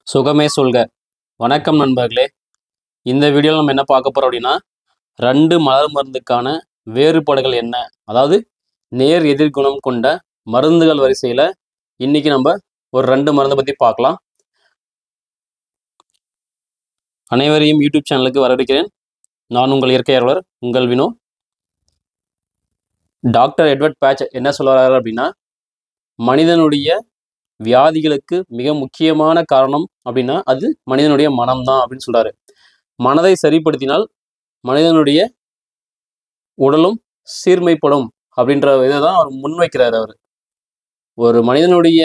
சுகமே சொல்க. வணக்கம் நண்பர்களே. இந்த வீடியோவில் நம்ம என்ன பார்க்க போகிறோம் அப்படின்னா, 2 மலர் மருந்துக்கான வேறுபாடுகள் என்ன, அதாவது நேர் எதிர்குணம் கொண்ட மருந்துகள் வரிசையில் இன்னைக்கு நம்ம ஒரு 2 மருந்தை பற்றி பார்க்கலாம். அனைவரையும் யூடியூப் சேனலுக்கு வரவேற்கிறேன். நான் உங்கள் இயற்கை ஆர்வலர் உங்கள் வினோ. டாக்டர் எட்வர்ட் பேட்ச் என்ன சொல்கிறாரு அப்படின்னா, மனிதனுடைய வியாதிகளுக்கு மிக முக்கியமான காரணம் அப்படின்னா அது மனிதனுடைய மனம்தான் அப்படின்னு சொல்றாரு. மனதை சரிப்படுத்தினால் மனிதனுடைய உடலும் சீர்மைப்படும் அப்படின்ற இதை தான் அவர் முன்வைக்கிறார். அவர் ஒரு மனிதனுடைய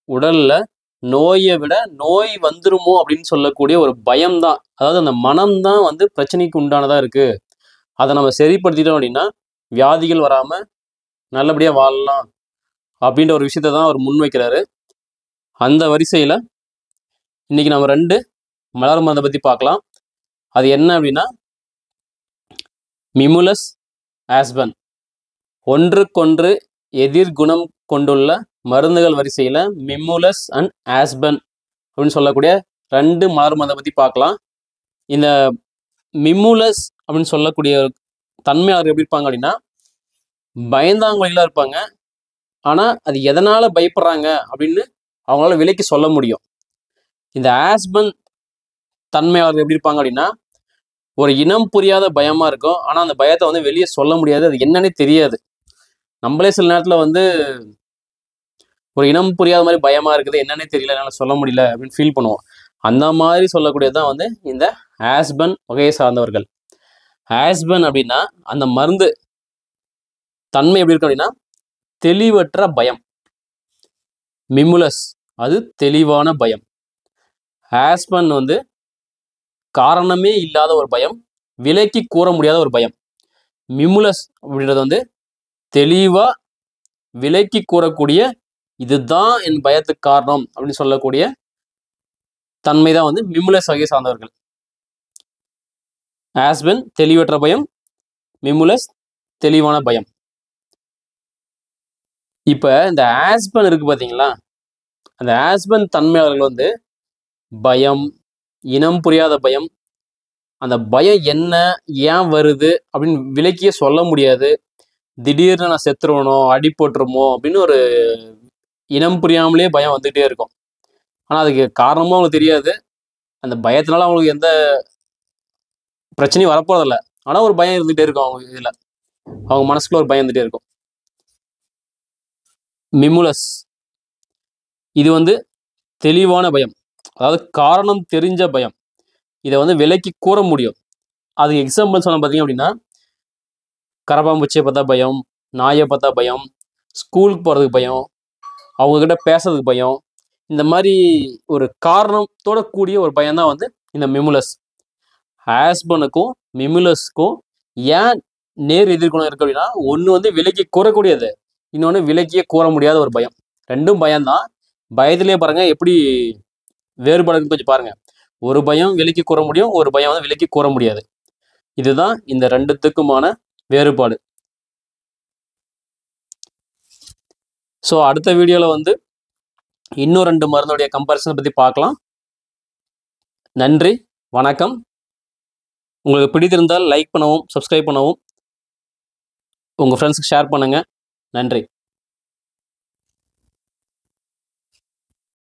உடல்ல நோயை விட நோய் வந்துருமோ அப்படின்னு சொல்லக்கூடிய ஒரு பயம்தான், அதாவது அந்த மனம்தான் பிரச்சனைக்கு உண்டானதா இருக்கு. அதை நம்ம சரிப்படுத்திட்டோம் அப்படின்னா வியாதிகள் வராம நல்லபடியா வாழலாம் அப்படின்ற ஒரு விஷயத்தை தான் அவர் முன்வைக்கிறாரு. அந்த வரிசையில் இன்னைக்கு நம்ம 2 மலர் மருந்தை பற்றி பார்க்கலாம். அது என்ன அப்படின்னா, மிமுலஸ், ஆஸ்பன். ஒன்றுக்கொன்று எதிர்குணம் கொண்டுள்ள மருந்துகள் வரிசையில் மிமுலஸ் அண்ட் ஆஸ்பன் அப்படின்னு சொல்லக்கூடிய 2 மலர் மருந்தை பற்றி பார்க்கலாம். இந்த மிமுலஸ் அப்படின்னு சொல்லக்கூடிய தன்மையாளர் எப்படி இருப்பாங்க அப்படின்னா, பயந்தாங்கொழிகளாக இருப்பாங்க. ஆனால் அது எதனால் பயப்படுறாங்க அப்படின்னு அவங்களால விலைக்கு சொல்ல முடியும். இந்த ஆஸ்பன் தன்மையாளர்கள் எப்படி இருப்பாங்க அப்படின்னா, ஒரு இனம் புரியாத பயமா இருக்கும். ஆனால் அந்த பயத்தை வெளியே சொல்ல முடியாது, அது என்னன்னே தெரியாது. நம்மளே சில நேரத்தில் ஒரு இனம் புரியாத மாதிரி பயமா இருக்குது, என்னன்னே தெரியல, என்னால் சொல்ல முடியல அப்படின்னு ஃபீல் பண்ணுவோம். அந்த மாதிரி சொல்லக்கூடியதுதான் இந்த ஆஸ்பன் வகையை சார்ந்தவர்கள். ஆஸ்பன் அப்படின்னா அந்த மருந்து தன்மை எப்படி இருக்கும் அப்படின்னா, தெளிவற்ற பயம். மிமுலஸ் அது தெளிவான பயம். ஆஸ்பன் காரணமே இல்லாத ஒரு பயம், விலைக்கு கூற முடியாத ஒரு பயம். மிமுலஸ் அப்படின்றது தெளிவா விலைக்கு கூறக்கூடிய, இதுதான் என் பயத்துக்கு காரணம் அப்படின்னு சொல்லக்கூடிய தன்மைதான் மிமுலஸ் வகையை சார்ந்தவர்கள். ஆஸ்பன் தெளிவற்ற பயம், மிமுலஸ் தெளிவான பயம். இப்ப இந்த ஆஸ்பன் இருக்கு பாத்தீங்களா, அந்த ஆஸ்பன் தன்மையாளர்கள் பயம், இனம் புரியாத பயம், அந்த பயம் என்ன, ஏன் வருது அப்படின்னு விலைக்கியே சொல்ல முடியாது. திடீர்னு நான் செத்துருவனோ, அடி போட்டுருமோ அப்படின்னு ஒரு இனம் புரியாமலே பயம் வந்துகிட்டே இருக்கும். ஆனால் அதுக்கு காரணமும் அவங்களுக்கு தெரியாது. அந்த பயத்தினால அவங்களுக்கு எந்த பிரச்சனையும் வரப்போறதில்ல. ஆனால் ஒரு பயம் இருந்துகிட்டே இருக்கும் அவங்க இதில், அவங்க மனசுக்குள்ள ஒரு பயம் இருந்துகிட்டே இருக்கும். மிமுலஸ் இது தெளிவான பயம், அதாவது காரணம் தெரிஞ்ச பயம். இதை விலைக்கு கூற முடியும். அதுக்கு எக்ஸாம்பிள் சொன்ன பார்த்தீங்க அப்படின்னா, கரப்பாம்பூச்சியை பார்த்தா பயம், நாயை பார்த்தா பயம், ஸ்கூலுக்கு போகிறதுக்கு பயம், அவங்கக்கிட்ட பேசுறதுக்கு பயம், இந்த மாதிரி ஒரு காரணத்தோட கூடிய ஒரு பயம் தான் இந்த மிமுலஸ். ஆஸ்பனுக்கும் மிமுலஸ்க்கும் ஏன் நேர் எதிர்குணம் இருக்கு அப்படின்னா, ஒன்று விலைக்கு கூறக்கூடியது, இன்னொன்று விலைக்கே கூற முடியாத ஒரு பயம். ரெண்டும் பயம்தான். பயத்திலே பாருங்க எப்படி வேறுபாடுன்னு கொஞ்சம் பாருங்க. ஒரு பயம் விலைக்கு கூற முடியும், ஒரு பயம் விலைக்கு கூற முடியாது. இதுதான் இந்த ரெண்டுத்துக்குமான வேறுபாடு. ஸோ அடுத்த வீடியோவில் இன்னும் 2 மருந்துடைய கம்பேரிசனை பற்றி பார்க்கலாம். நன்றி, வணக்கம். உங்களுக்கு பிடித்திருந்தால் லைக் பண்ணவும், சப்ஸ்கிரைப் பண்ணவும், உங்கள் ஃப்ரெண்ட்ஸுக்கு ஷேர் பண்ணுங்கள். நன்றி.